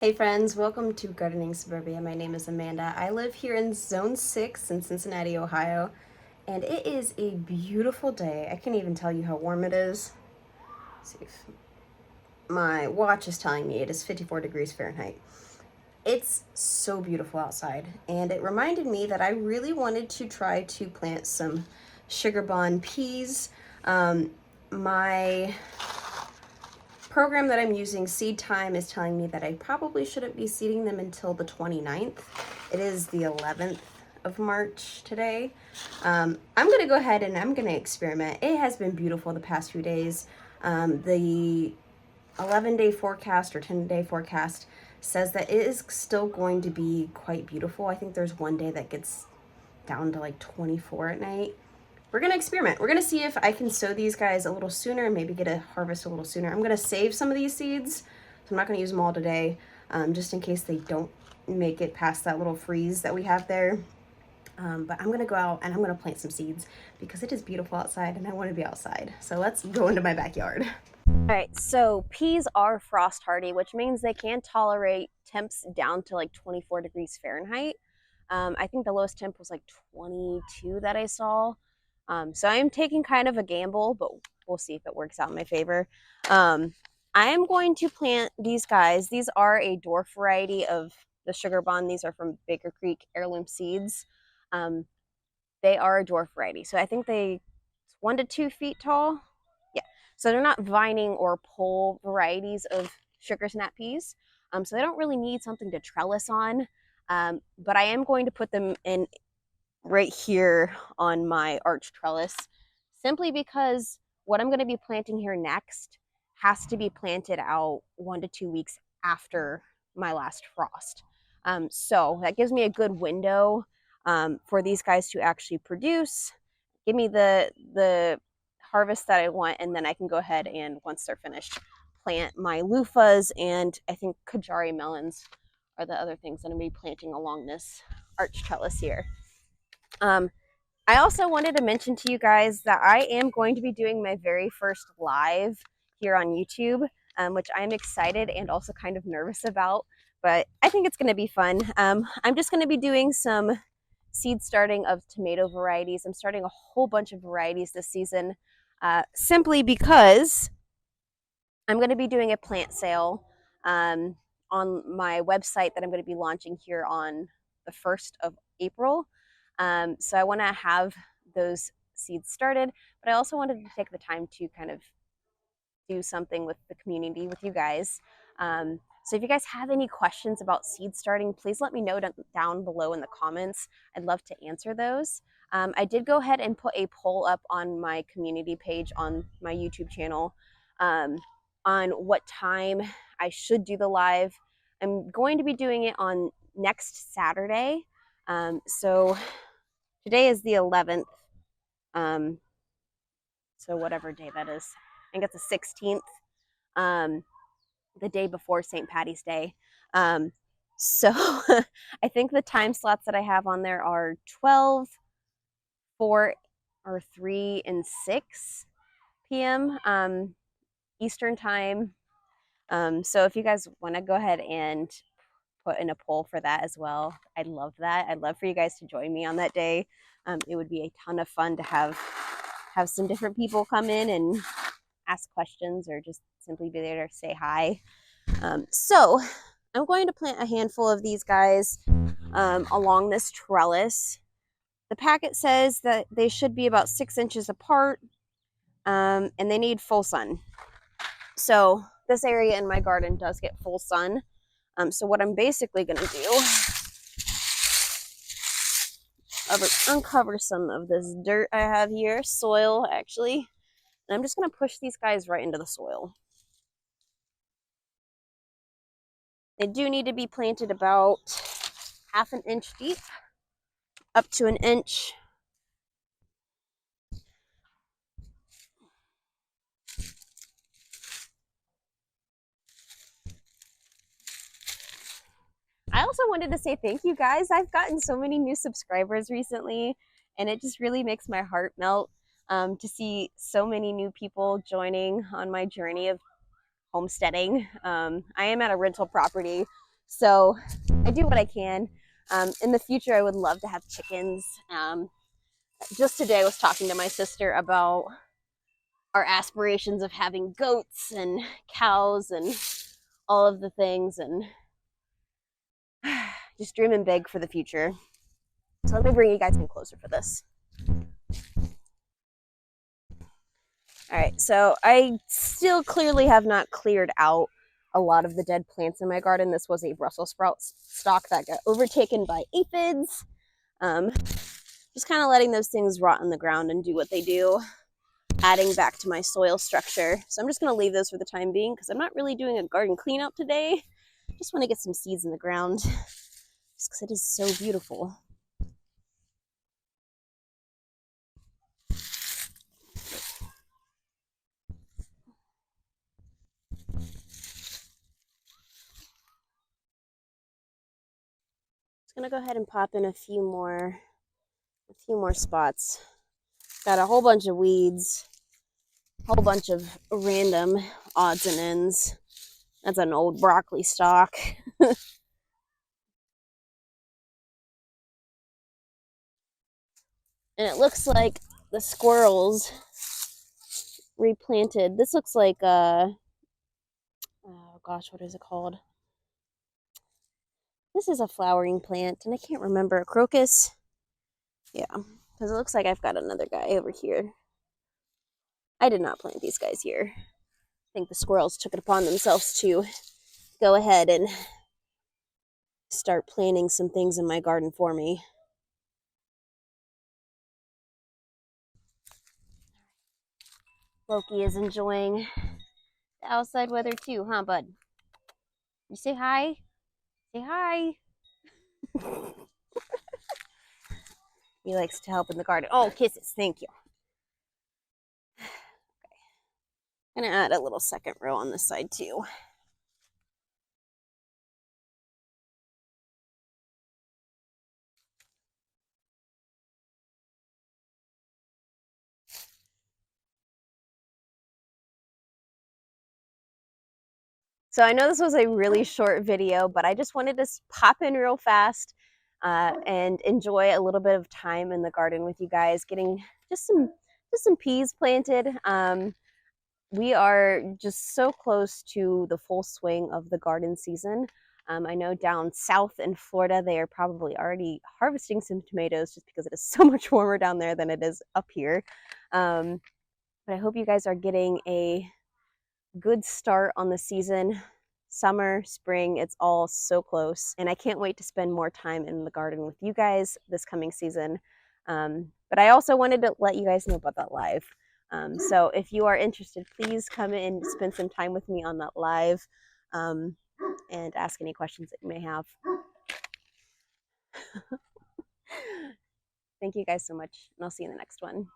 Hey friends, welcome to Gardening Suburbia. My name is Amanda. I live here in Zone 6 in Cincinnati, Ohio, and it is a beautiful day. I can't even tell you how warm it is. Let's see if my watch is telling me it is 54 degrees Fahrenheit. It's so beautiful outside, and it reminded me that I really wanted to try to plant some sugar bond peas. My program that I'm using, Seed Time, is telling me that I probably shouldn't be seeding them until the 29th. It is the 11th of March today. I'm gonna go ahead and I'm gonna experiment. It has been beautiful the past few days. The 11-day forecast or 10-day forecast says that it is still going to be quite beautiful. I think there's one day that gets down to like 24 at night. We're gonna experiment. We're gonna see if I can sow these guys a little sooner and maybe get a harvest a little sooner. I'm gonna save some of these seeds, so I'm not gonna use them all today, just in case they don't make it past that little freeze that we have there. But I'm gonna go out and I'm gonna plant some seeds because it is beautiful outside and I wanna be outside. So let's go into my backyard. All right, so peas are frost hardy, which means they can tolerate temps down to like 24 degrees Fahrenheit. I think the lowest temp was like 22 that I saw. So I am taking kind of a gamble, but we'll see if it works out in my favor. I am going to plant these guys. These are a dwarf variety of the sugar bond. These are from Baker Creek Heirloom Seeds. They are a dwarf variety. So I think they 1 to 2 feet tall. Yeah. So they're not vining or pole varieties of sugar snap peas. So they don't really need something to trellis on. But I am going to put them in right here on my arch trellis, simply because what I'm going to be planting here next has to be planted out 1 to 2 weeks after my last frost. So that gives me a good window for these guys to actually produce, give me the harvest that I want, and then I can go ahead and, once they're finished, plant my loofahs, and I think Kajari melons are the other things that I'm going to be planting along this arch trellis here. I also wanted to mention to you guys that I am going to be doing my very first live here on YouTube, which I'm excited and also kind of nervous about, but I think it's going to be fun. I'm just going to be doing some seed starting of tomato varieties. I'm starting a whole bunch of varieties this season, simply because I'm going to be doing a plant sale on my website that I'm going to be launching here on the 1st of April. So I want to have those seeds started, but I also wanted to take the time to kind of do something with the community, with you guys. So if you guys have any questions about seed starting, please let me know down below in the comments. I'd love to answer those. I did go ahead and put a poll up on my community page on my YouTube channel on what time I should do the live. I'm going to be doing it on next Saturday. So today is the 11th. So whatever day that is, I think it's the 16th. The day before St. Patty's Day. So I think the time slots that I have on there are 12, 4, or 3, and 6 p.m. Eastern time. So if you guys want to go ahead and put in a poll for that as well, I'd love that. I'd love for you guys to join me on that day. It would be a ton of fun to have some different people come in and ask questions or just simply be there to say hi. So I'm going to plant a handful of these guys along this trellis. The packet says that they should be about 6 inches apart, and they need full sun. So this area in my garden does get full sun. So what I'm basically going to do, uncover some of this dirt I have here, soil actually, and I'm just going to push these guys right into the soil. They do need to be planted about 1/2 inch deep, up to 1 inch. I also wanted to say thank you guys. I've gotten so many new subscribers recently, and it just really makes my heart melt to see so many new people joining on my journey of homesteading. I am at a rental property, So I do what I can. In the future, I would love to have chickens. Just today, I was talking to my sister about our aspirations of having goats and cows and all of the things, and just dreaming big for the future. So let me bring you guys in closer for this. All right, so I still clearly have not cleared out a lot of the dead plants in my garden. This was a Brussels sprout stalk that got overtaken by aphids. Just kind of letting those things rot in the ground and do what they do, adding back to my soil structure. So I'm just going to leave those for the time being because I'm not really doing a garden cleanup today. Just want to get some seeds in the ground just because it is so beautiful. Just going to go ahead and pop in a few more spots. Got a whole bunch of weeds, a whole bunch of random odds and ends. That's an old broccoli stalk. And it looks like the squirrels replanted. This looks like oh gosh, what is it called? This is a flowering plant, and I can't remember. A crocus? Yeah, because it looks like I've got another guy over here. I did not plant these guys here. I think the squirrels took it upon themselves to go ahead and start planting some things in my garden for me. Loki is enjoying the outside weather too, huh, bud? You say hi? Say hi. He likes to help in the garden. Oh, kisses. Thank you. I'm going to add a little second row on this side too. So I know this was a really short video, but I just wanted to pop in real fast and enjoy a little bit of time in the garden with you guys, getting just some peas planted. We are just so close to the full swing of the garden season. I know down south in Florida, they are probably already harvesting some tomatoes just because it is so much warmer down there than it is up here. But I hope you guys are getting a good start on the season. Summer, spring, it's all so close. And I can't wait to spend more time in the garden with you guys this coming season. But I also wanted to let you guys know about that live. So if you are interested, please come in and spend some time with me on that live and ask any questions that you may have. Thank you guys so much, and I'll see you in the next one.